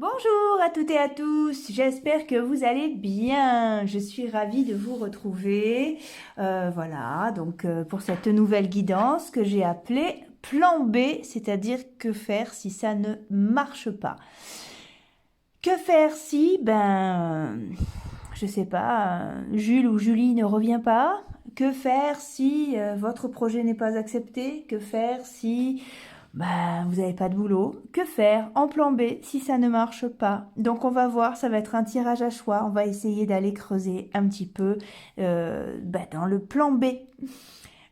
Bonjour à toutes et à tous, j'espère que vous allez bien. Je suis ravie de vous retrouver. Voilà, donc pour cette nouvelle guidance que j'ai appelée plan B, c'est-à-dire que faire si ça ne marche pas. Que faire si, je sais pas, Jules ou Julie ne revient pas? Que faire si votre projet n'est pas accepté? Que faire si vous n'avez pas de boulot? Que faire en plan B si ça ne marche pas? Donc on va voir, ça va être un tirage à choix. On va essayer d'aller creuser un petit peu dans le plan B.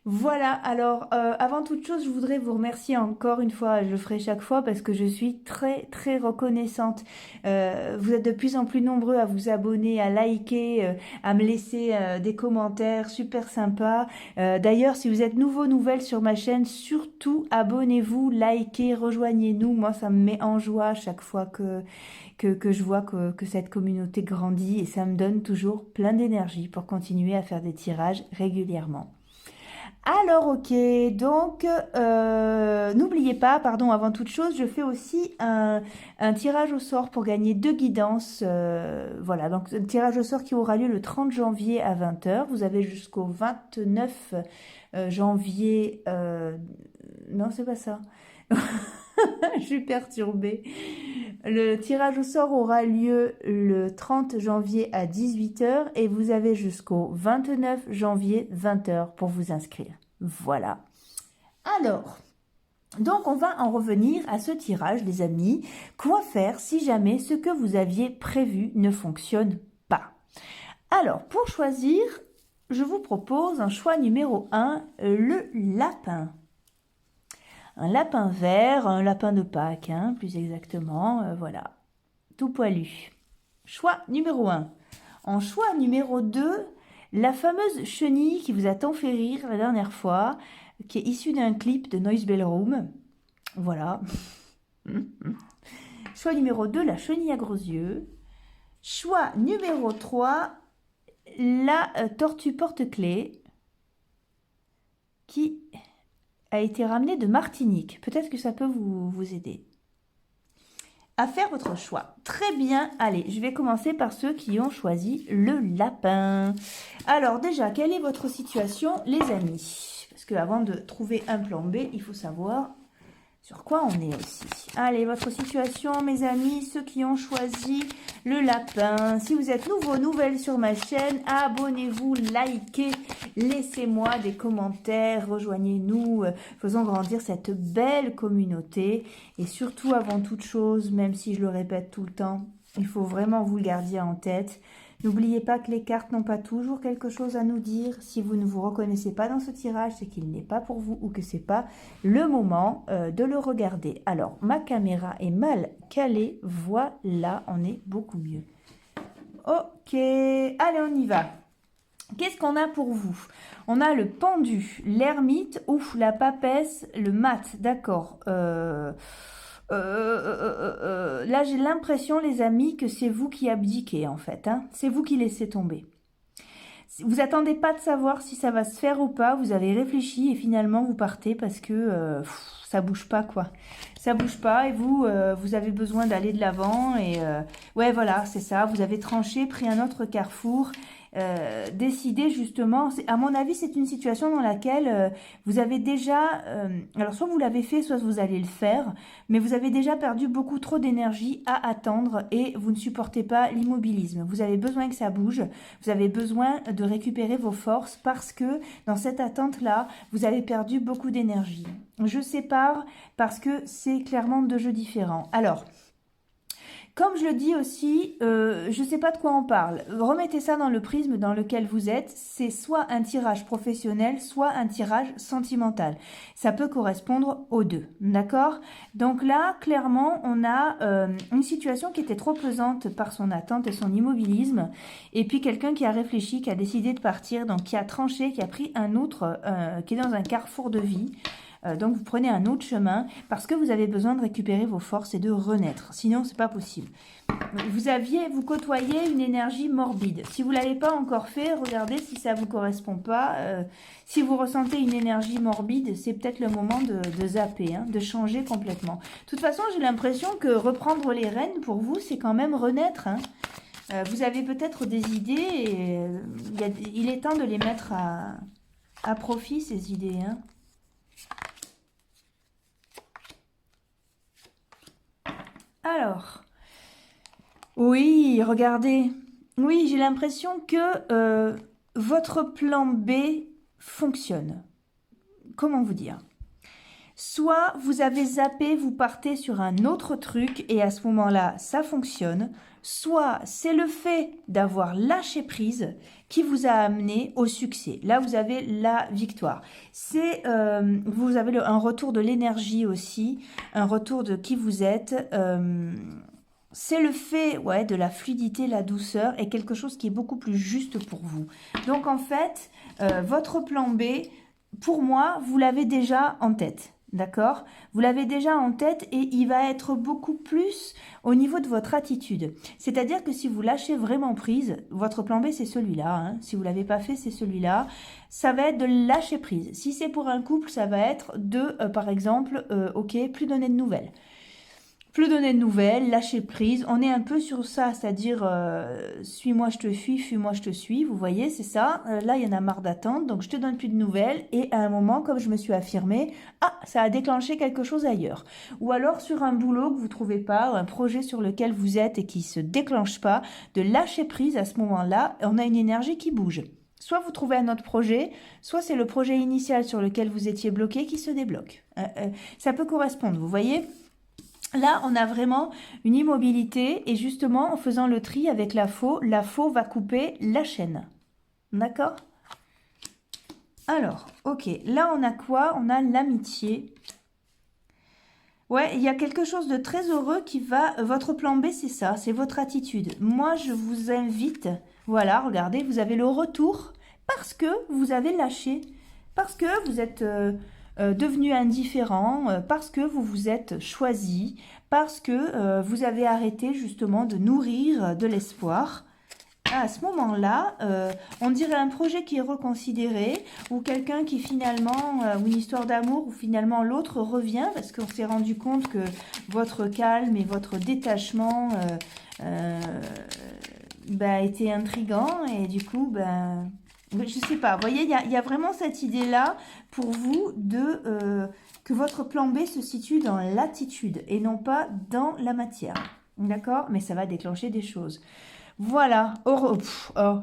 Voilà, alors avant toute chose, je voudrais vous remercier encore une fois, je le ferai chaque fois parce que je suis très très reconnaissante. Vous êtes de plus en plus nombreux à vous abonner, à liker, à me laisser des commentaires super sympas. D'ailleurs, si vous êtes nouvelle sur ma chaîne, surtout abonnez-vous, likez, rejoignez-nous. Moi, ça me met en joie chaque fois que je vois que cette communauté grandit et ça me donne toujours plein d'énergie pour continuer à faire des tirages régulièrement. Alors ok, donc n'oubliez pas, pardon, avant toute chose, je fais aussi un tirage au sort pour gagner 2 guidances. Voilà, donc un tirage au sort qui aura lieu le 30 janvier à 20 heures. Vous avez jusqu'au 29 janvier. Non, c'est pas ça. Je suis perturbée. Le tirage au sort aura lieu le 30 janvier à 18 heures et vous avez jusqu'au 29 janvier 20 heures pour vous inscrire. Voilà. Alors, donc on va en revenir à ce tirage, les amis. Quoi faire si jamais ce que vous aviez prévu ne fonctionne pas? Alors, pour choisir, je vous propose un choix numéro 1, le lapin. Un lapin vert, un lapin de Pâques, plus exactement, voilà, tout poilu. Choix numéro 1. En choix numéro 2, la fameuse chenille qui vous a tant fait rire la dernière fois, qui est issue d'un clip de Noise Bell Room. Voilà. Choix numéro 2, la chenille à gros yeux. Choix numéro 3, la tortue porte-clés qui a été ramenée de Martinique. Peut-être que ça peut vous aider à faire votre choix. Très bien, allez, je vais commencer par ceux qui ont choisi le lapin. Alors déjà, quelle est votre situation, les amis? Parce que avant de trouver un plan B, il faut savoir sur quoi on est aussi. Allez, votre situation, mes amis, ceux qui ont choisi le lapin. Si vous êtes nouvelle sur ma chaîne, abonnez-vous, likez, laissez-moi des commentaires, rejoignez-nous, faisons grandir cette belle communauté. Et surtout, avant toute chose, même si je le répète tout le temps, il faut vraiment vous le garder en tête. N'oubliez pas que les cartes n'ont pas toujours quelque chose à nous dire. Si vous ne vous reconnaissez pas dans ce tirage, c'est qu'il n'est pas pour vous ou que c'est pas le moment de le regarder. Alors, ma caméra est mal calée. Voilà, on est beaucoup mieux. Ok, allez, on y va. Qu'est-ce qu'on a pour vous? On a le pendu, l'ermite, ouf, la papesse, le mat, d'accord. Là, j'ai l'impression, les amis, que c'est vous qui abdiquez, en fait. C'est vous qui laissez tomber. Vous attendez pas de savoir si ça va se faire ou pas. Vous avez réfléchi et finalement, vous partez parce que ça bouge pas, quoi. Ça bouge pas et vous avez besoin d'aller de l'avant. Et ouais, voilà, c'est ça. Vous avez tranché, pris un autre carrefour. Décider justement, à mon avis, c'est une situation dans laquelle vous avez déjà, alors soit vous l'avez fait, soit vous allez le faire, mais vous avez déjà perdu beaucoup trop d'énergie à attendre et vous ne supportez pas l'immobilisme. Vous avez besoin que ça bouge, vous avez besoin de récupérer vos forces parce que dans cette attente-là, vous avez perdu beaucoup d'énergie. Je sépare parce que c'est clairement 2 jeux différents. Alors, comme je le dis aussi, je ne sais pas de quoi on parle. Remettez ça dans le prisme dans lequel vous êtes. C'est soit un tirage professionnel, soit un tirage sentimental. Ça peut correspondre aux deux, d'accord? Donc là, clairement, on a une situation qui était trop pesante par son attente et son immobilisme. Et puis quelqu'un qui a réfléchi, qui a décidé de partir, donc qui a tranché, qui a pris un autre, qui est dans un carrefour de vie. Donc vous prenez un autre chemin parce que vous avez besoin de récupérer vos forces et de renaître. Sinon, c'est pas possible. Vous côtoyez une énergie morbide. Si vous ne l'avez pas encore fait, regardez si ça ne vous correspond pas. Si vous ressentez une énergie morbide, c'est peut-être le moment de zapper, hein, de changer complètement. De toute façon, j'ai l'impression que reprendre les rênes, pour vous, c'est quand même renaître. Hein. Vous avez peut-être des idées et il est temps de les mettre à profit, ces idées. Hein. Alors... Oui, regardez. Oui, j'ai l'impression que votre plan B fonctionne. Comment vous dire? Soit vous avez zappé, vous partez sur un autre truc et à ce moment-là, ça fonctionne. Soit c'est le fait d'avoir lâché prise qui vous a amené au succès. Là, vous avez la victoire. Vous avez un retour de l'énergie aussi, un retour de qui vous êtes. C'est le fait de la fluidité, la douceur et quelque chose qui est beaucoup plus juste pour vous. Donc en fait, votre plan B, pour moi, vous l'avez déjà en tête. D'accord? Vous l'avez déjà en tête et il va être beaucoup plus au niveau de votre attitude. C'est-à-dire que si vous lâchez vraiment prise, votre plan B c'est celui-là. Hein. Si vous ne l'avez pas fait, c'est celui-là. Ça va être de lâcher prise. Si c'est pour un couple, ça va être de, par exemple, ok, plus donner de nouvelles. Plus donner de nouvelles, lâcher prise, on est un peu sur ça, c'est-à-dire suis-moi je te fuis, fuis-moi je te suis, vous voyez, c'est ça. Là, il y en a marre d'attendre, donc je te donne plus de nouvelles et à un moment, comme je me suis affirmée, ça a déclenché quelque chose ailleurs. Ou alors sur un boulot que vous ne trouvez pas, ou un projet sur lequel vous êtes et qui ne se déclenche pas, de lâcher prise à ce moment-là, on a une énergie qui bouge. Soit vous trouvez un autre projet, soit c'est le projet initial sur lequel vous étiez bloqué qui se débloque. Ça peut correspondre, vous voyez ? Là, on a vraiment une immobilité et justement, en faisant le tri avec la faux va couper la chaîne. D'accord? Alors, ok, là on a quoi? On a l'amitié. Ouais, il y a quelque chose de très heureux qui va... Votre plan B, c'est ça, c'est votre attitude. Moi, je vous invite, voilà, regardez, vous avez le retour parce que vous avez lâché, parce que vous êtes... devenu indifférent, parce que vous vous êtes choisi, parce que vous avez arrêté justement de nourrir de l'espoir. À ce moment-là, on dirait un projet qui est reconsidéré, ou quelqu'un qui finalement, ou une histoire d'amour, où finalement l'autre revient, parce qu'on s'est rendu compte que votre calme et votre détachement était intriguant, et du coup, je sais pas, vous voyez, il y a vraiment cette idée-là pour vous que votre plan B se situe dans l'attitude et non pas dans la matière. D'accord? Mais ça va déclencher des choses. Voilà. Oh,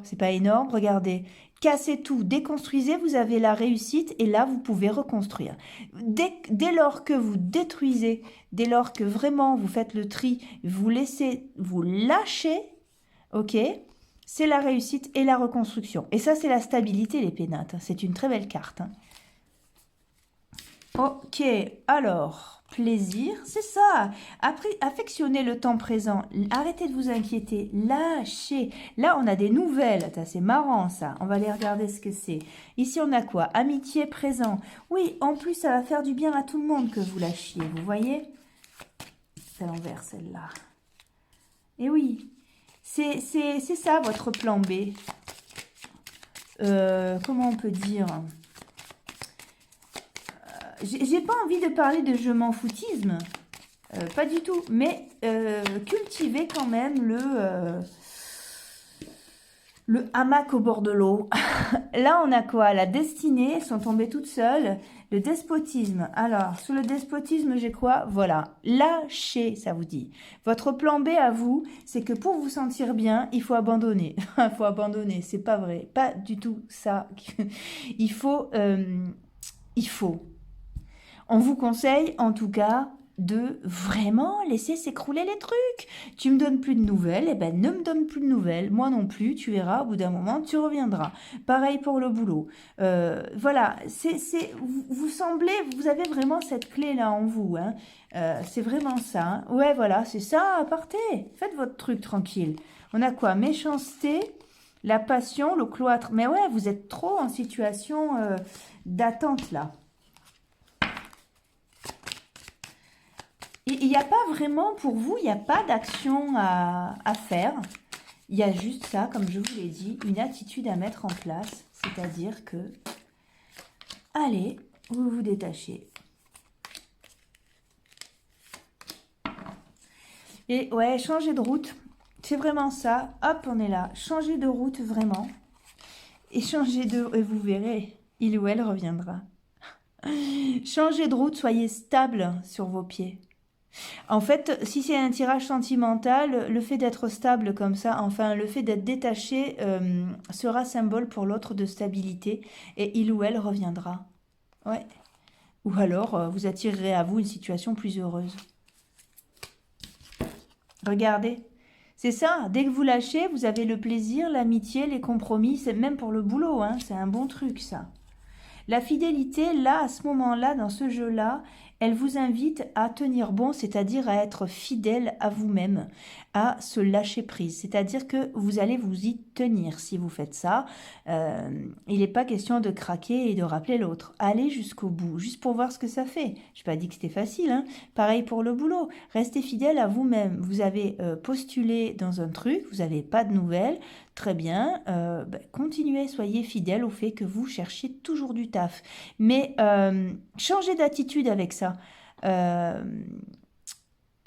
c'est pas énorme, regardez. Cassez tout, déconstruisez, vous avez la réussite et là, vous pouvez reconstruire. Dès lors que vous détruisez, dès lors que vraiment vous faites le tri, vous lâchez, ok? C'est la réussite et la reconstruction. Et ça, c'est la stabilité, les pénates. C'est une très belle carte. Hein. Ok, alors, plaisir, c'est ça. Après, affectionnez le temps présent. Arrêtez de vous inquiéter. Lâchez. Là, on a des nouvelles. C'est marrant, ça. On va aller regarder ce que c'est. Ici, on a quoi? Amitié présent. Oui, en plus, ça va faire du bien à tout le monde que vous lâchiez. Vous voyez? C'est à l'envers, celle-là. Et oui. C'est ça, votre plan B. Comment on peut dire? J'ai pas envie de parler de je m'en foutisme. Pas du tout. Mais cultivez quand même le hamac au bord de l'eau. Là, on a quoi? La destinée, elles sont tombées toutes seules. Le despotisme. Alors, sous le despotisme, j'ai quoi? Voilà. Lâchez, ça vous dit. Votre plan B à vous, c'est que pour vous sentir bien, il faut abandonner. Il faut abandonner, c'est pas vrai. Pas du tout ça. Il faut... On vous conseille, en tout cas, de vraiment laisser s'écrouler les trucs. Tu me donnes plus de nouvelles, eh ben ne me donne plus de nouvelles, moi non plus, tu verras, au bout d'un moment, tu reviendras. Pareil pour le boulot. Voilà, vous semblez, vous avez vraiment cette clé-là en vous, hein. C'est vraiment ça. Hein. Ouais, voilà, c'est ça, partez, faites votre truc tranquille. On a quoi? Méchanceté, la passion, le cloître. Mais ouais, vous êtes trop en situation d'attente, là. il n'y a pas vraiment, pour vous, il n'y a pas d'action à faire. Il y a juste ça, comme je vous l'ai dit, une attitude à mettre en place. C'est-à-dire que, allez, vous vous détachez. Et ouais, changer de route. C'est vraiment ça. Hop, on est là. Changer de route, vraiment. Et et vous verrez, il ou elle reviendra. Changez de route, soyez stable sur vos pieds. En fait, si c'est un tirage sentimental, le fait d'être stable comme ça, enfin le fait d'être détaché sera symbole pour l'autre de stabilité et il ou elle reviendra. Ouais. Ou alors vous attirerez à vous une situation plus heureuse. Regardez. C'est ça, dès que vous lâchez, vous avez le plaisir, l'amitié, les compromis, c'est même pour le boulot, hein, c'est un bon truc ça. La fidélité, là, à ce moment-là, dans ce jeu-là, elle vous invite à tenir bon, c'est-à-dire à être fidèle à vous-même, à se lâcher prise. C'est-à-dire que vous allez vous y tenir si vous faites ça. Il n'est pas question de craquer et de rappeler l'autre. Allez jusqu'au bout, juste pour voir ce que ça fait. Je n'ai pas dit que c'était facile, hein. Pareil pour le boulot. Restez fidèle à vous-même. Vous avez postulé dans un truc, vous n'avez pas de nouvelles. Très bien, continuez, soyez fidèle au fait que vous cherchiez toujours du taf. Mais changez d'attitude avec ça.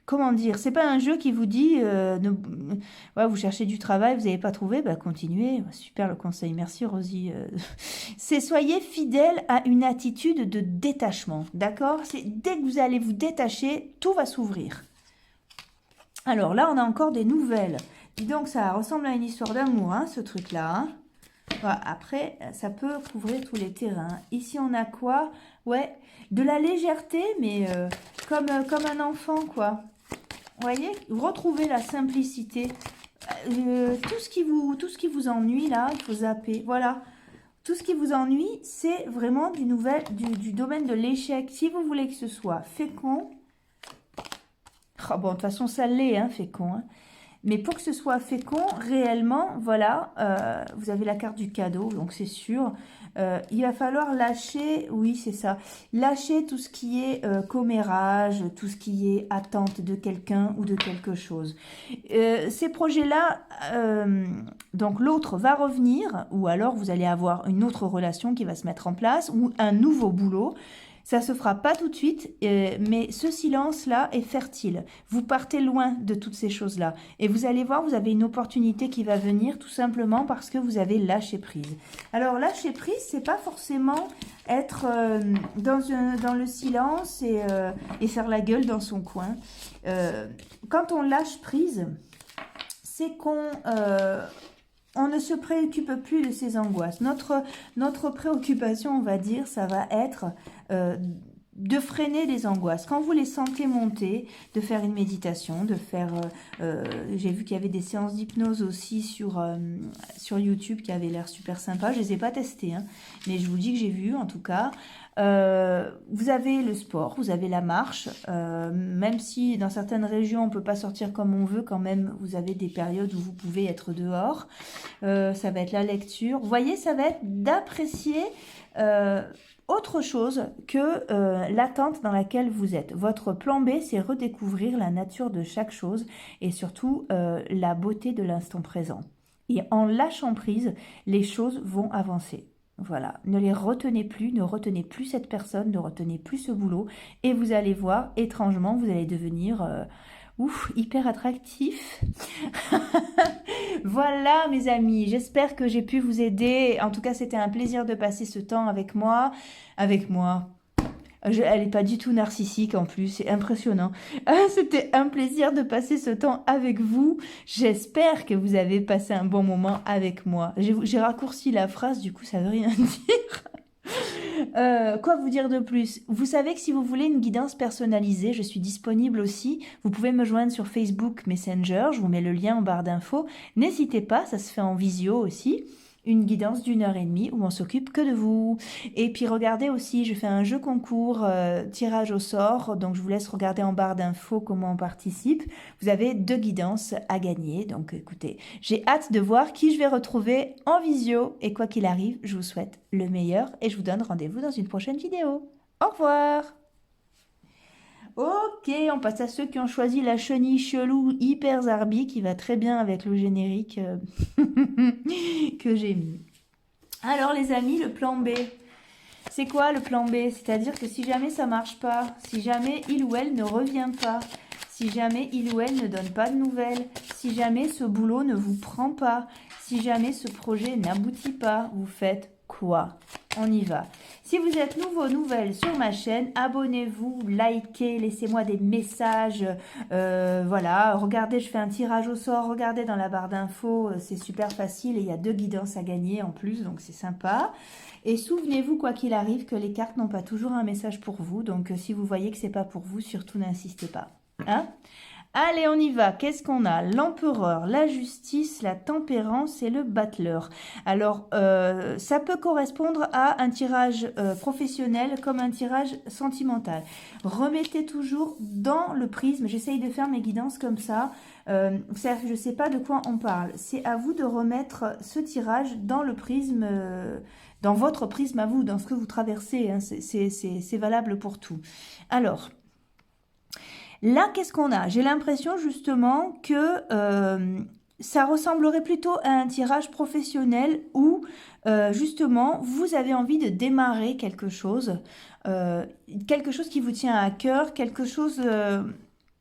Comment dire, c'est pas un jeu qui vous dit ouais, vous cherchez du travail, vous n'avez pas trouvé, continuez. Super le conseil, merci Rosie. C'est soyez fidèle à une attitude de détachement, d'accord? Dès que vous allez vous détacher, tout va s'ouvrir. Alors là, on a encore des nouvelles. Dis donc, ça ressemble à une histoire d'amour, hein, ce truc-là. Hein. Voilà, après, ça peut couvrir tous les terrains. Ici, on a quoi? Ouais, de la légèreté, mais comme un enfant, quoi. Vous voyez? Vous retrouvez la simplicité. Tout ce qui vous ennuie, là, il faut zapper. Voilà. Tout ce qui vous ennuie, c'est vraiment du domaine de l'échec. Si vous voulez que ce soit fécond... Oh, bon, de toute façon, ça l'est, hein, fécond, hein. Mais pour que ce soit fécond, réellement, voilà, vous avez la carte du cadeau, donc c'est sûr. Il va falloir lâcher, oui, c'est ça, lâcher tout ce qui est commérage, tout ce qui est attente de quelqu'un ou de quelque chose. Ces projets-là, donc l'autre va revenir, ou alors vous allez avoir une autre relation qui va se mettre en place, ou un nouveau boulot. Ça se fera pas tout de suite, mais ce silence-là est fertile. Vous partez loin de toutes ces choses-là. Et vous allez voir, vous avez une opportunité qui va venir tout simplement parce que vous avez lâché prise. Alors, lâcher prise, c'est pas forcément être dans le silence et faire la gueule dans son coin. Quand on lâche prise, c'est qu'on... on ne se préoccupe plus de ses angoisses. Notre préoccupation, on va dire, ça va être de freiner les angoisses. Quand vous les sentez monter, de faire une méditation, de faire... j'ai vu qu'il y avait des séances d'hypnose aussi sur YouTube qui avaient l'air super sympa. Je ne les ai pas testées, hein, mais je vous dis que j'ai vu en tout cas. Vous avez le sport, vous avez la marche, même si dans certaines régions on ne peut pas sortir comme on veut, quand même vous avez des périodes où vous pouvez être dehors. Ça va être la lecture. Vous voyez, ça va être d'apprécier autre chose que l'attente dans laquelle vous êtes. Votre plan B, c'est redécouvrir la nature de chaque chose et surtout la beauté de l'instant présent. Et en lâchant prise, les choses vont avancer. Voilà, ne les retenez plus, ne retenez plus cette personne, ne retenez plus ce boulot et vous allez voir, étrangement, vous allez devenir hyper attractif. Voilà mes amis, j'espère que j'ai pu vous aider. En tout cas, c'était un plaisir de passer ce temps avec moi. Elle n'est pas du tout narcissique en plus, c'est impressionnant. C'était un plaisir de passer ce temps avec vous. J'espère que vous avez passé un bon moment avec moi. J'ai raccourci la phrase, du coup ça veut rien dire. Quoi vous dire de plus? Vous savez que si vous voulez une guidance personnalisée, je suis disponible aussi. Vous pouvez me joindre sur Facebook Messenger, je vous mets le lien en barre d'infos. N'hésitez pas, ça se fait en visio aussi. Une guidance d'1h30 où on s'occupe que de vous. Et puis regardez aussi, je fais un jeu concours, tirage au sort, donc je vous laisse regarder en barre d'infos comment on participe. Vous avez 2 guidances à gagner, donc écoutez, j'ai hâte de voir qui je vais retrouver en visio. Et quoi qu'il arrive, je vous souhaite le meilleur et je vous donne rendez-vous dans une prochaine vidéo. Au revoir! Ok, on passe à ceux qui ont choisi la chenille chelou hyper zarbi qui va très bien avec le générique que j'ai mis. Alors les amis, le plan B. C'est quoi le plan B? C'est-à-dire que si jamais ça marche pas, si jamais il ou elle ne revient pas, si jamais il ou elle ne donne pas de nouvelles, si jamais ce boulot ne vous prend pas, si jamais ce projet n'aboutit pas, vous faites quoi? On y va. Si vous êtes nouveau, nouvelle sur ma chaîne, abonnez-vous, likez, laissez-moi des messages. Voilà, regardez, je fais un tirage au sort. Regardez dans la barre d'infos, c'est super facile et il y a 2 guidances à gagner en plus, donc c'est sympa. Et souvenez-vous, quoi qu'il arrive, que les cartes n'ont pas toujours un message pour vous. Donc si vous voyez que c'est pas pour vous, surtout n'insistez pas. Hein? Allez, on y va. Qu'est-ce qu'on a? L'empereur, la justice, la tempérance et le battleur. Alors, ça peut correspondre à un tirage professionnel comme un tirage sentimental. Remettez toujours dans le prisme. J'essaye de faire mes guidances comme ça. Je ne sais pas de quoi on parle. C'est à vous de remettre ce tirage dans le prisme, dans votre prisme à vous, dans ce que vous traversez. Hein. C'est valable pour tout. Alors... Là, qu'est-ce qu'on a? J'ai l'impression justement que ça ressemblerait plutôt à un tirage professionnel où justement vous avez envie de démarrer quelque chose qui vous tient à cœur, quelque chose...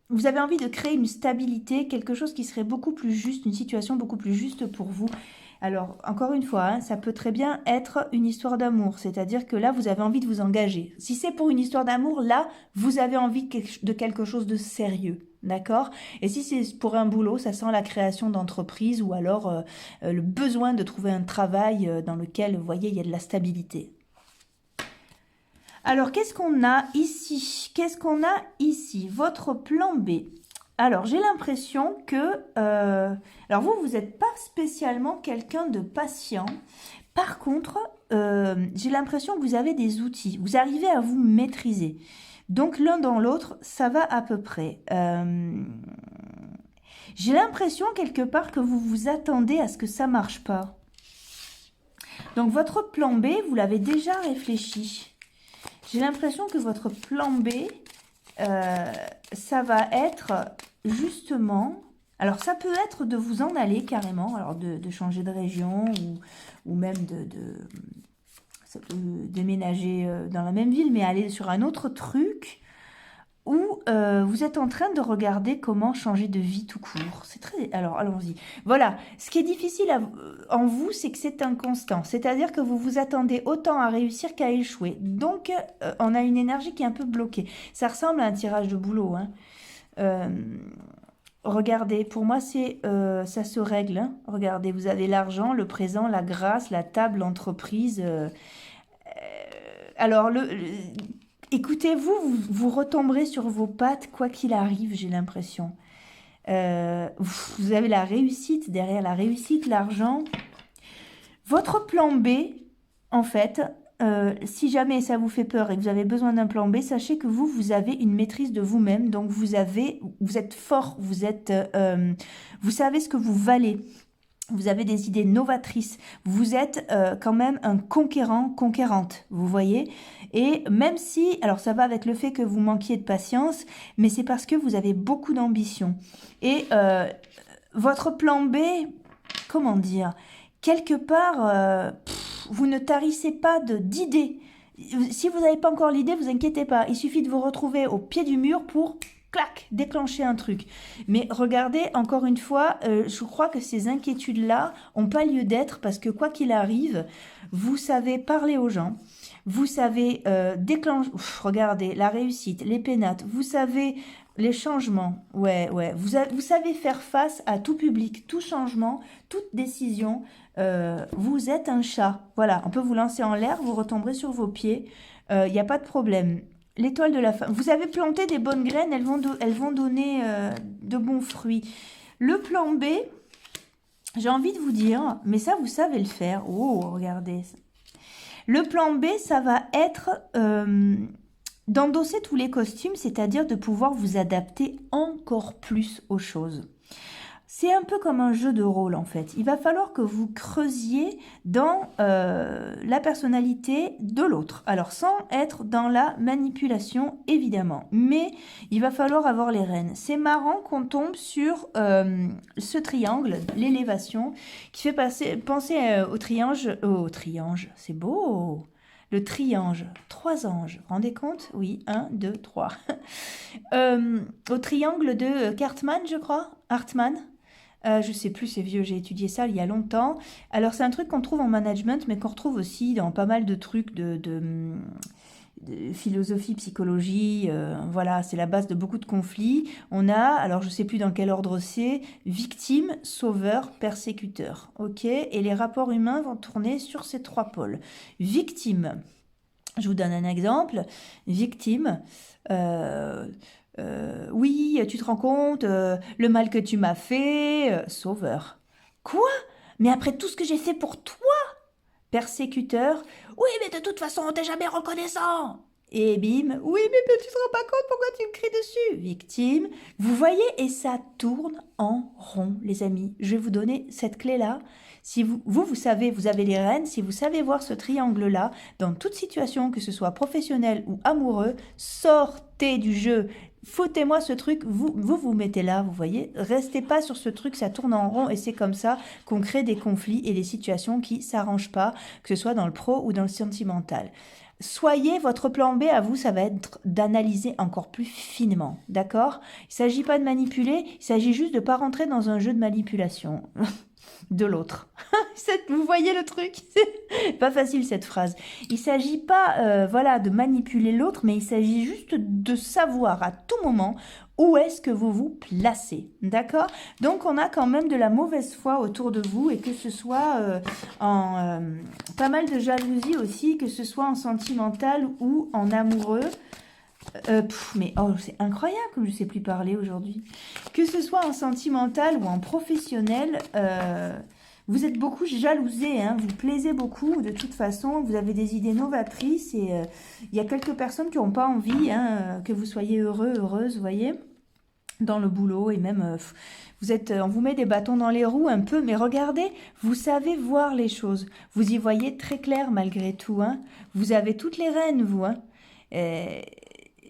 vous avez envie de créer une stabilité, quelque chose qui serait beaucoup plus juste, une situation beaucoup plus juste pour vous. Alors, encore une fois, hein, ça peut très bien être une histoire d'amour, c'est-à-dire que là, vous avez envie de vous engager. Si c'est pour une histoire d'amour, là, vous avez envie de quelque chose de sérieux, d'accord? Et si c'est pour un boulot, ça sent la création d'entreprise ou alors le besoin de trouver un travail dans lequel, vous voyez, il y a de la stabilité. Alors, qu'est-ce qu'on a ici? Qu'est-ce qu'on a ici? Votre plan B. Alors, j'ai l'impression que... alors, vous n'êtes pas spécialement quelqu'un de patient. Par contre, j'ai l'impression que vous avez des outils. Vous arrivez à vous maîtriser. Donc, l'un dans l'autre, ça va à peu près. J'ai l'impression, quelque part, que vous vous attendez à ce que ça ne marche pas. Donc, votre plan B, vous l'avez déjà réfléchi. J'ai l'impression que votre plan B... ça va être justement, alors ça peut être de vous en aller carrément, alors de changer de région ou même ça peut déménager dans la même ville, mais aller sur un autre truc où vous êtes en train de regarder comment changer de vie tout court. C'est très... Alors, allons-y. Voilà. Ce qui est difficile en vous, c'est que c'est inconstant. C'est-à-dire que vous vous attendez autant à réussir qu'à échouer. Donc, on a une énergie qui est un peu bloquée. Ça ressemble à un tirage de boulot. Hein. Regardez, pour moi, ça se règle. Hein. Regardez, vous avez l'argent, le présent, la grâce, la table, l'entreprise. Alors, écoutez-vous, vous retomberez sur vos pattes, quoi qu'il arrive, j'ai l'impression. Vous avez la réussite, derrière la réussite, l'argent. Votre plan B, en fait, si jamais ça vous fait peur et que vous avez besoin d'un plan B, sachez que vous avez une maîtrise de vous-même. Donc, vous êtes fort, vous savez ce que vous valez. Vous avez des idées novatrices. Vous êtes quand même un conquérant, conquérante, vous voyez. Et même si, alors ça va avec le fait que vous manquiez de patience, mais c'est parce que vous avez beaucoup d'ambition. Et votre plan B, comment dire, quelque part, vous ne tarissez pas d'idées. Si vous n'avez pas encore l'idée, vous inquiétez pas. Il suffit de vous retrouver au pied du mur pour... clac, déclencher un truc. Mais regardez, encore une fois, je crois que ces inquiétudes-là n'ont pas lieu d'être parce que quoi qu'il arrive, vous savez parler aux gens, vous savez déclencher, regardez, la réussite, les pénates, vous savez les changements, ouais, vous savez faire face à tout public, tout changement, toute décision, vous êtes un chat, voilà, on peut vous lancer en l'air, vous retomberez sur vos pieds, il n'y a pas de problème. L'étoile de la femme. Vous avez planté des bonnes graines, elles vont donner de bons fruits. Le plan B, j'ai envie de vous dire, mais ça, vous savez le faire. Oh, regardez. Le plan B, ça va être d'endosser tous les costumes, c'est-à-dire de pouvoir vous adapter encore plus aux choses. C'est un peu comme un jeu de rôle en fait. Il va falloir que vous creusiez dans la personnalité de l'autre. Alors sans être dans la manipulation évidemment, mais il va falloir avoir les rênes. C'est marrant qu'on tombe sur ce triangle, l'élévation, qui fait penser au triangle, c'est beau. Le triangle, 3 anges, vous vous rendez compte? Oui, 1, 2, 3. Au triangle de Cartman, je crois, Hartman. Je sais plus, c'est vieux, j'ai étudié ça il y a longtemps. Alors c'est un truc qu'on trouve en management, mais qu'on retrouve aussi dans pas mal de trucs de philosophie, psychologie. Voilà, c'est la base de beaucoup de conflits. On a, alors je sais plus dans quel ordre c'est, victime, sauveur, persécuteur. Ok, et les rapports humains vont tourner sur ces 3 pôles. Victime. Je vous donne un exemple. Victime. Oui, tu te rends compte, le mal que tu m'as fait, sauveur. Quoi? Mais après tout ce que j'ai fait pour toi? Persécuteur. Oui, mais de toute façon, on t'est jamais reconnaissant. Et bim, oui, mais tu te rends pas compte pourquoi tu me cries dessus? Victime. Vous voyez, et ça tourne en rond, les amis. Je vais vous donner cette clé-là. Si vous savez, vous avez les rênes, si vous savez voir ce triangle-là, dans toute situation, que ce soit professionnel ou amoureux, sortez du jeu. Foutez-moi ce truc, vous mettez là, vous voyez, restez pas sur ce truc, ça tourne en rond et c'est comme ça qu'on crée des conflits et des situations qui s'arrangent pas, que ce soit dans le pro ou dans le sentimental. Soyez, votre plan B à vous, ça va être d'analyser encore plus finement, d'accord? Il s'agit pas de manipuler, il s'agit juste de pas rentrer dans un jeu de manipulation de l'autre. Vous voyez le truc? C'est pas facile cette phrase. Il s'agit pas voilà, de manipuler l'autre, mais il s'agit juste de savoir à tout moment où est-ce que vous vous placez. D'accord? Donc on a quand même de la mauvaise foi autour de vous, et que ce soit en pas mal de jalousie aussi, que ce soit en sentimental ou en amoureux. Mais oh, c'est incroyable comme je ne sais plus parler aujourd'hui. Que ce soit en sentimental ou en professionnel, vous êtes beaucoup jalousé, hein, vous plaisez beaucoup de toute façon, vous avez des idées novatrices, et il y a quelques personnes qui n'ont pas envie que vous soyez heureux, heureuse, vous voyez, dans le boulot, et même on vous met des bâtons dans les roues un peu, mais regardez, vous savez voir les choses, vous y voyez très clair malgré tout, hein. Vous avez toutes les rênes, vous, hein.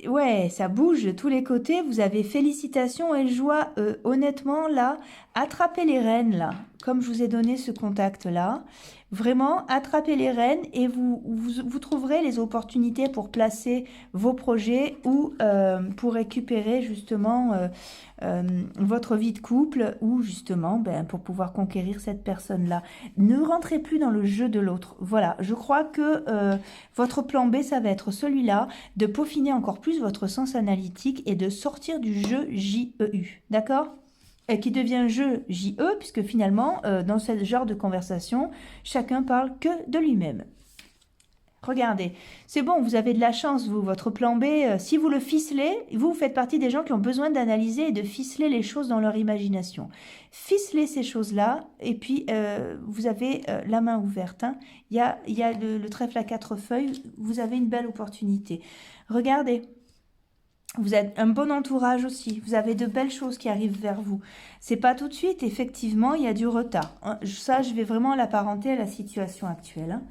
Ouais, ça bouge de tous les côtés. Vous avez félicitations et joie. Honnêtement, là, attrapez les rênes, là. Comme je vous ai donné ce contact-là. Vraiment, attrapez les rênes et vous trouverez les opportunités pour placer vos projets ou pour récupérer justement votre vie de couple, ou justement pour pouvoir conquérir cette personne-là. Ne rentrez plus dans le jeu de l'autre. Voilà, je crois que votre plan B, ça va être celui-là, de peaufiner encore plus votre sens analytique et de sortir du jeu JEU. D'accord ? Qui devient jeu JE, puisque finalement, dans ce genre de conversation, chacun parle que de lui-même. Regardez, c'est bon, vous avez de la chance, vous, votre plan B, si vous le ficelez, vous faites partie des gens qui ont besoin d'analyser et de ficeler les choses dans leur imagination. Ficelez ces choses-là, et puis vous avez la main ouverte, hein. Il y a le trèfle à 4 feuilles, vous avez une belle opportunité. Regardez. Vous avez un bon entourage aussi, vous avez de belles choses qui arrivent vers vous. C'est pas tout de suite, effectivement, il y a du retard. Ça, je vais vraiment l'apparenter à la situation actuelle, hein.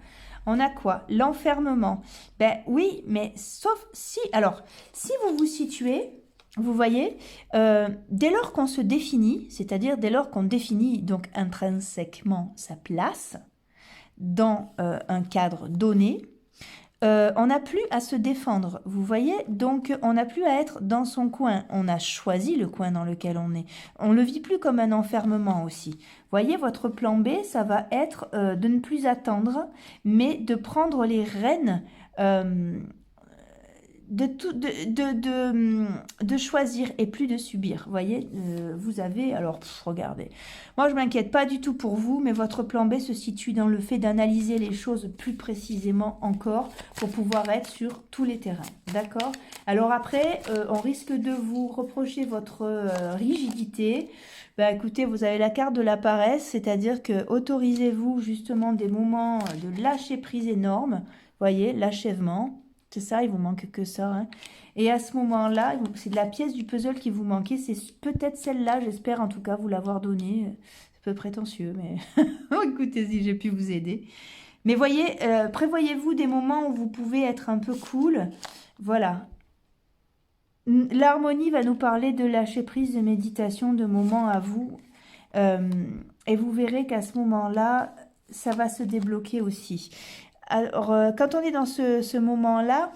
On a quoi? L'enfermement. Ben oui, mais sauf si... Alors, si vous vous situez, vous voyez, dès lors qu'on se définit, c'est-à-dire dès lors qu'on définit donc intrinsèquement sa place dans un cadre donné, on n'a plus à se défendre, vous voyez, donc on n'a plus à être dans son coin, on a choisi le coin dans lequel on est, on ne le vit plus comme un enfermement aussi. Voyez, votre plan B, ça va être de ne plus attendre, mais de prendre les rênes, de choisir et plus de subir. Vous voyez, vous avez, alors regardez, moi je m'inquiète pas du tout pour vous, mais votre plan B se situe dans le fait d'analyser les choses plus précisément encore pour pouvoir être sur tous les terrains, d'accord? Alors après, on risque de vous reprocher votre rigidité. Ben, écoutez, vous avez la carte de la paresse, c'est-à-dire que autorisez-vous justement des moments de lâcher prise énorme, voyez, l'achèvement. C'est ça, il vous manque que ça. Hein. Et à ce moment-là, c'est de la pièce du puzzle qui vous manquait. C'est peut-être celle-là, j'espère en tout cas vous l'avoir donnée. C'est peu prétentieux, mais écoutez, si j'ai pu vous aider. Mais voyez, prévoyez-vous des moments où vous pouvez être un peu cool. Voilà. L'harmonie va nous parler de lâcher prise, de méditation, de moments à vous. Et vous verrez qu'à ce moment-là, ça va se débloquer aussi. Alors, quand on est dans ce moment-là,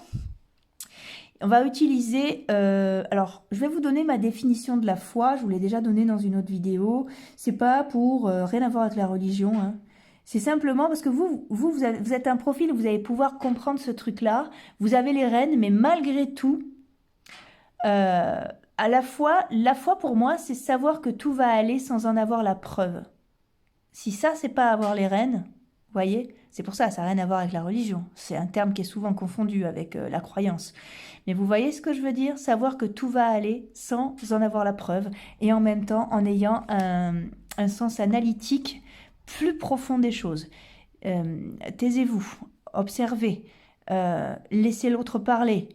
on va utiliser... alors, je vais vous donner ma définition de la foi. Je vous l'ai déjà donnée dans une autre vidéo. C'est pas pour rien à voir avec la religion. Hein. C'est simplement parce que vous êtes un profil, vous allez pouvoir comprendre ce truc-là. Vous avez les rênes, mais malgré tout, à la foi pour moi, c'est savoir que tout va aller sans en avoir la preuve. Si ça, c'est pas avoir les rênes, vous voyez, c'est pour ça n'a rien à voir avec la religion. C'est un terme qui est souvent confondu avec la croyance. Mais vous voyez ce que je veux dire? Savoir que tout va aller sans en avoir la preuve et en même temps en ayant un sens analytique plus profond des choses. Taisez-vous, observez, laissez l'autre parler,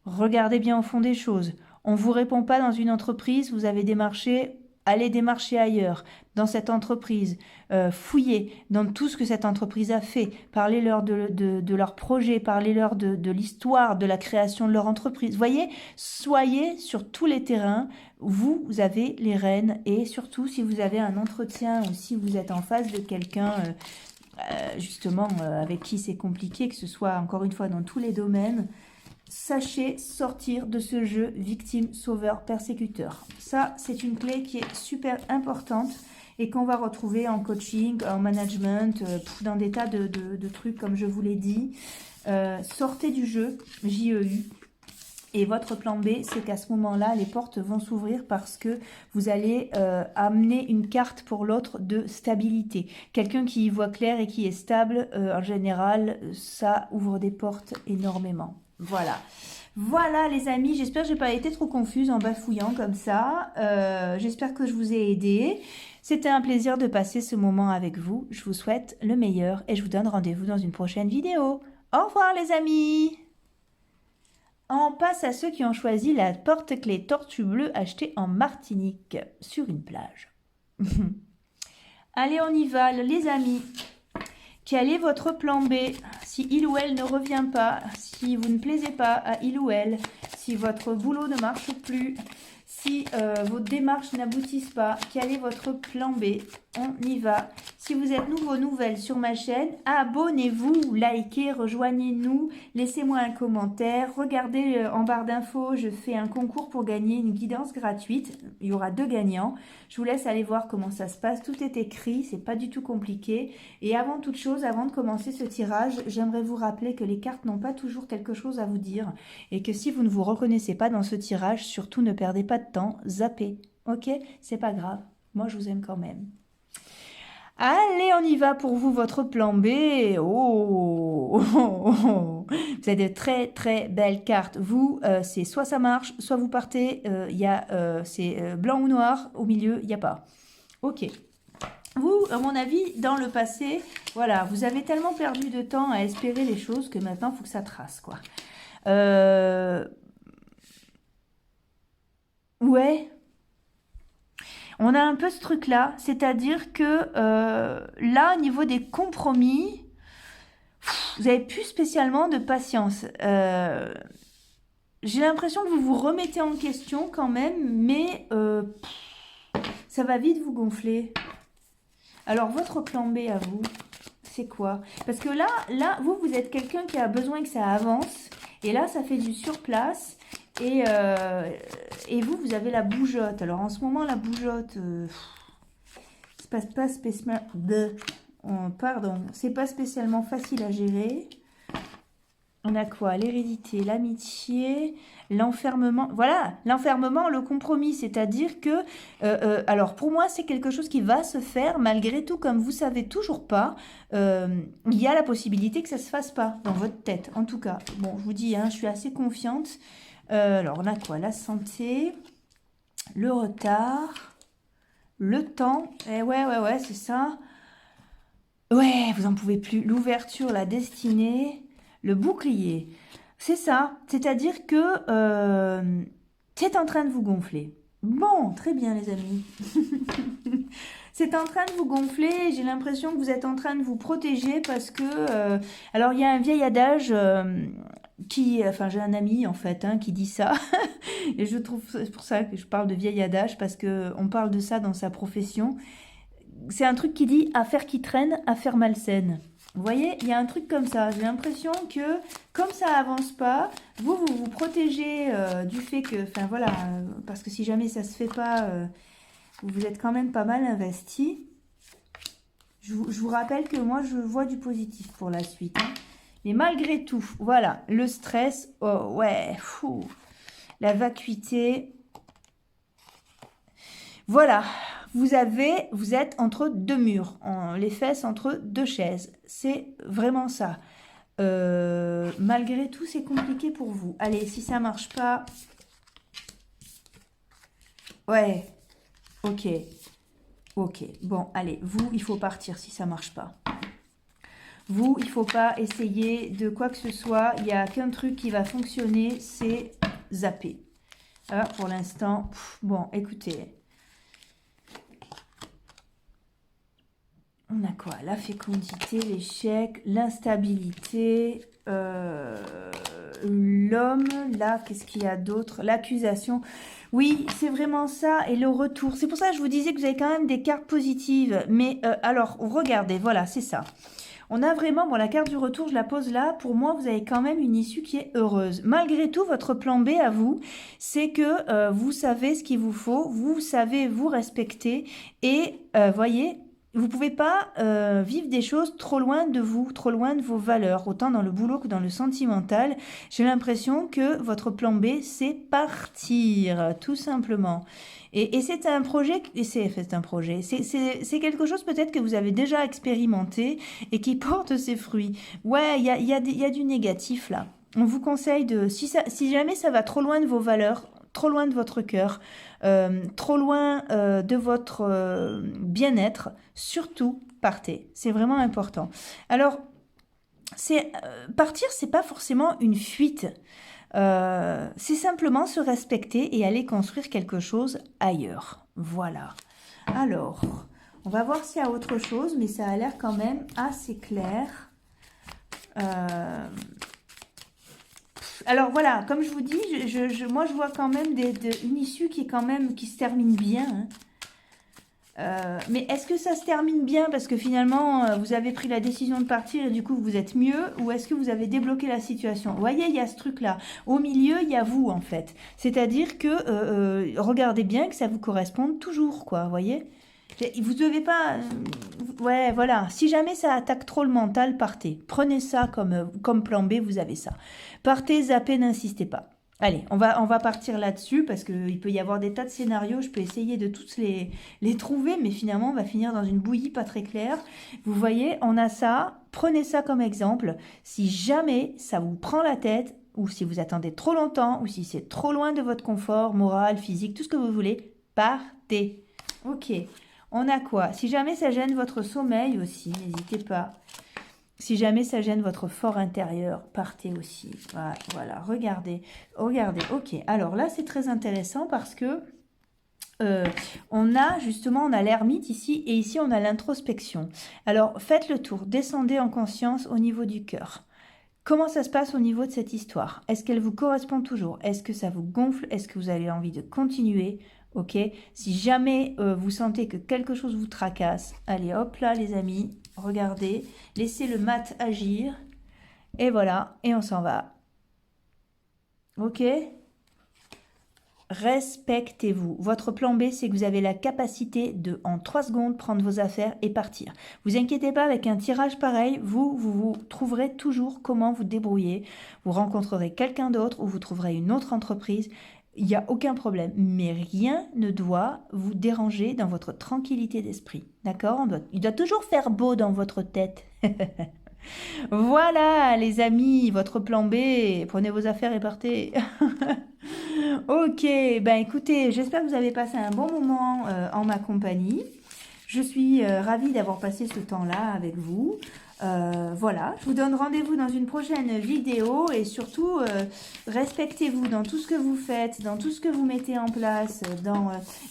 regardez bien au fond des choses. On ne vous répond pas dans une entreprise, vous avez démarché, allez démarcher ailleurs, dans cette entreprise, fouillez dans tout ce que cette entreprise a fait, parlez-leur de leur projet, parlez-leur de l'histoire, de la création de leur entreprise. Voyez, soyez sur tous les terrains, vous avez les rênes et surtout si vous avez un entretien ou si vous êtes en face de quelqu'un justement avec qui c'est compliqué, que ce soit encore une fois dans tous les domaines, sachez sortir de ce jeu victime, sauveur, persécuteur. Ça, c'est une clé qui est super importante et qu'on va retrouver en coaching, en management, dans des tas de trucs comme je vous l'ai dit. Sortez du jeu, JEU. Et votre plan B, c'est qu'à ce moment-là, les portes vont s'ouvrir parce que vous allez amener une carte pour l'autre de stabilité. Quelqu'un qui y voit clair et qui est stable, en général, ça ouvre des portes énormément. Voilà. Voilà les amis, j'espère que je n'ai pas été trop confuse en bafouillant comme ça. J'espère que je vous ai aidé. C'était un plaisir de passer ce moment avec vous. Je vous souhaite le meilleur et je vous donne rendez-vous dans une prochaine vidéo. Au revoir les amis! On passe à ceux qui ont choisi la porte-clés tortue bleue achetée en Martinique sur une plage. Allez, on y va les amis. Quel est votre plan B? Si il ou elle ne revient pas, si vous ne plaisez pas à il ou elle, si votre boulot ne marche plus, si vos démarches n'aboutissent pas, quel est votre plan B? On y va. Si vous êtes nouveau, nouvelle sur ma chaîne, abonnez-vous, likez, rejoignez-nous, laissez-moi un commentaire. Regardez en barre d'infos, je fais un concours pour gagner une guidance gratuite. Il y aura 2 gagnants. Je vous laisse aller voir comment ça se passe. Tout est écrit, c'est pas du tout compliqué. Et avant toute chose, avant de commencer ce tirage, j'aimerais vous rappeler que les cartes n'ont pas toujours quelque chose à vous dire. Et que si vous ne vous reconnaissez pas dans ce tirage, surtout ne perdez pas de temps, zappez. Ok? C'est pas grave. Moi, je vous aime quand même. Allez, on y va pour vous, votre plan B. Oh, vous avez de très très belles cartes. Vous, c'est soit ça marche, soit vous partez. C'est blanc ou noir. Au milieu, il n'y a pas. Ok. Vous, à mon avis, dans le passé, voilà, vous avez tellement perdu de temps à espérer les choses que maintenant, il faut que ça trace, quoi. Ouais. On a un peu ce truc-là, c'est-à-dire que là, au niveau des compromis, vous n'avez plus spécialement de patience. J'ai l'impression que vous vous remettez en question quand même, mais ça va vite vous gonfler. Alors, votre plan B à vous, c'est quoi? Parce que là, vous êtes quelqu'un qui a besoin que ça avance, et là, ça fait du surplace. Et vous avez la bougeotte. Alors en ce moment, la bougeotte, c'est pas spécialement... pardon, c'est pas spécialement facile à gérer. On a quoi? L'hérédité, l'amitié, l'enfermement. Voilà, l'enfermement, le compromis, c'est-à-dire que... alors pour moi, c'est quelque chose qui va se faire malgré tout, comme vous savez toujours pas. Il y a la possibilité que ça se fasse pas dans votre tête, en tout cas. Bon, je vous dis, hein, je suis assez confiante. Alors, on a quoi? La santé, le retard, le temps. Eh ouais, c'est ça. Ouais, vous en pouvez plus. L'ouverture, la destinée, le bouclier. C'est ça. C'est-à-dire que c'est en train de vous gonfler. Bon, très bien les amis. C'est en train de vous gonfler. J'ai l'impression que vous êtes en train de vous protéger parce que... alors, il y a un vieil adage qui... Enfin, j'ai un ami, en fait, hein, qui dit ça. Et je trouve... C'est pour ça que je parle de vieil adage parce que on parle de ça dans sa profession. C'est un truc qui dit affaire qui traîne, affaire malsaine. Vous voyez, il y a un truc comme ça. J'ai l'impression que comme ça avance pas, vous vous protégez du fait que, enfin voilà, parce que si jamais ça se fait pas, vous êtes quand même pas mal investi. Je vous rappelle que moi je vois du positif pour la suite, hein. Mais malgré tout, voilà, le stress, oh ouais, fou, la vacuité. Voilà, vous êtes entre deux murs, les fesses entre deux chaises. C'est vraiment ça. Malgré tout, c'est compliqué pour vous. Allez, si ça marche pas... Ouais, ok, ok. Bon, allez, vous, il faut partir si ça marche pas. Vous, il faut pas essayer de quoi que ce soit. Il n'y a qu'un truc qui va fonctionner, c'est zapper. Ah, pour l'instant, bon, écoutez... On a quoi? La fécondité, l'échec, l'instabilité, l'homme, là, qu'est-ce qu'il y a d'autre? L'accusation. Oui, c'est vraiment ça, et le retour. C'est pour ça que je vous disais que vous avez quand même des cartes positives. Mais alors, regardez, voilà, c'est ça. On a vraiment, bon, la carte du retour, je la pose là. Pour moi, vous avez quand même une issue qui est heureuse. Malgré tout, votre plan B à vous, c'est que vous savez ce qu'il vous faut, vous savez vous respecter et, voyez... Vous ne pouvez pas vivre des choses trop loin de vous, trop loin de vos valeurs, autant dans le boulot que dans le sentimental. J'ai l'impression que votre plan B, c'est partir, tout simplement. Et c'est un projet, c'est quelque chose peut-être que vous avez déjà expérimenté et qui porte ses fruits. Ouais, il y a du négatif là. On vous conseille de, si jamais ça va trop loin de vos valeurs, trop loin de votre cœur, trop loin de votre bien-être, surtout partez. C'est vraiment important. Alors, partir, c'est pas forcément une fuite. C'est simplement se respecter et aller construire quelque chose ailleurs. Voilà. Alors, on va voir s'il y a autre chose, mais ça a l'air quand même assez clair. Alors voilà, comme je vous dis, moi je vois quand même une issue qui est quand même qui se termine bien, hein. Mais est-ce que ça se termine bien parce que finalement vous avez pris la décision de partir et du coup vous êtes mieux, ou est-ce que vous avez débloqué la situation? Vous voyez, il y a ce truc-là. Au milieu, il y a vous en fait. C'est-à-dire que regardez bien que ça vous corresponde toujours, quoi. Vous voyez? Vous devez pas... ouais, voilà. Si jamais ça attaque trop le mental, partez. Prenez ça comme plan B, vous avez ça. Partez, zappez, n'insistez pas. Allez, on va partir là-dessus parce qu'il peut y avoir des tas de scénarios. Je peux essayer de tous les trouver, mais finalement, on va finir dans une bouillie pas très claire. Vous voyez, on a ça. Prenez ça comme exemple. Si jamais ça vous prend la tête, ou si vous attendez trop longtemps, ou si c'est trop loin de votre confort moral, physique, tout ce que vous voulez, partez. Ok. On a quoi? Si jamais ça gêne votre sommeil aussi, n'hésitez pas. Si jamais ça gêne votre fort intérieur, partez aussi. Voilà, regardez. Regardez, ok. Alors là, c'est très intéressant parce que on a l'ermite ici et ici, on a l'introspection. Alors, faites le tour. Descendez en conscience au niveau du cœur. Comment ça se passe au niveau de cette histoire? Est-ce qu'elle vous correspond toujours? Est-ce que ça vous gonfle? Est-ce que vous avez envie de continuer? Ok, si jamais vous sentez que quelque chose vous tracasse, allez hop là les amis, regardez, laissez le mat agir, et voilà, et on s'en va. Ok? Respectez-vous. Votre plan B, c'est que vous avez la capacité de, en 3 secondes, prendre vos affaires et partir. Vous inquiétez pas, avec un tirage pareil, vous trouverez toujours comment vous débrouiller. Vous rencontrerez quelqu'un d'autre ou vous trouverez une autre entreprise. Il n'y a aucun problème, mais rien ne doit vous déranger dans votre tranquillité d'esprit. D'accord? Il doit toujours faire beau dans votre tête. Voilà, les amis, votre plan B. Prenez vos affaires et partez. Ok, ben écoutez, j'espère que vous avez passé un bon moment en ma compagnie. Je suis ravie d'avoir passé ce temps-là avec vous. Voilà, je vous donne rendez-vous dans une prochaine vidéo et surtout, respectez-vous dans tout ce que vous faites, dans tout ce que vous mettez en place,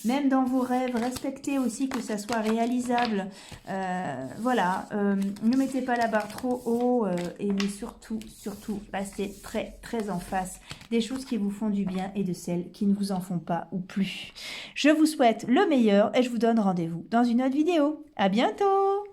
même dans vos rêves, respectez aussi que ça soit réalisable. Voilà, ne mettez pas la barre trop haut mais surtout, restez très en face des choses qui vous font du bien et de celles qui ne vous en font pas ou plus. Je vous souhaite le meilleur et je vous donne rendez-vous dans une autre vidéo. À bientôt!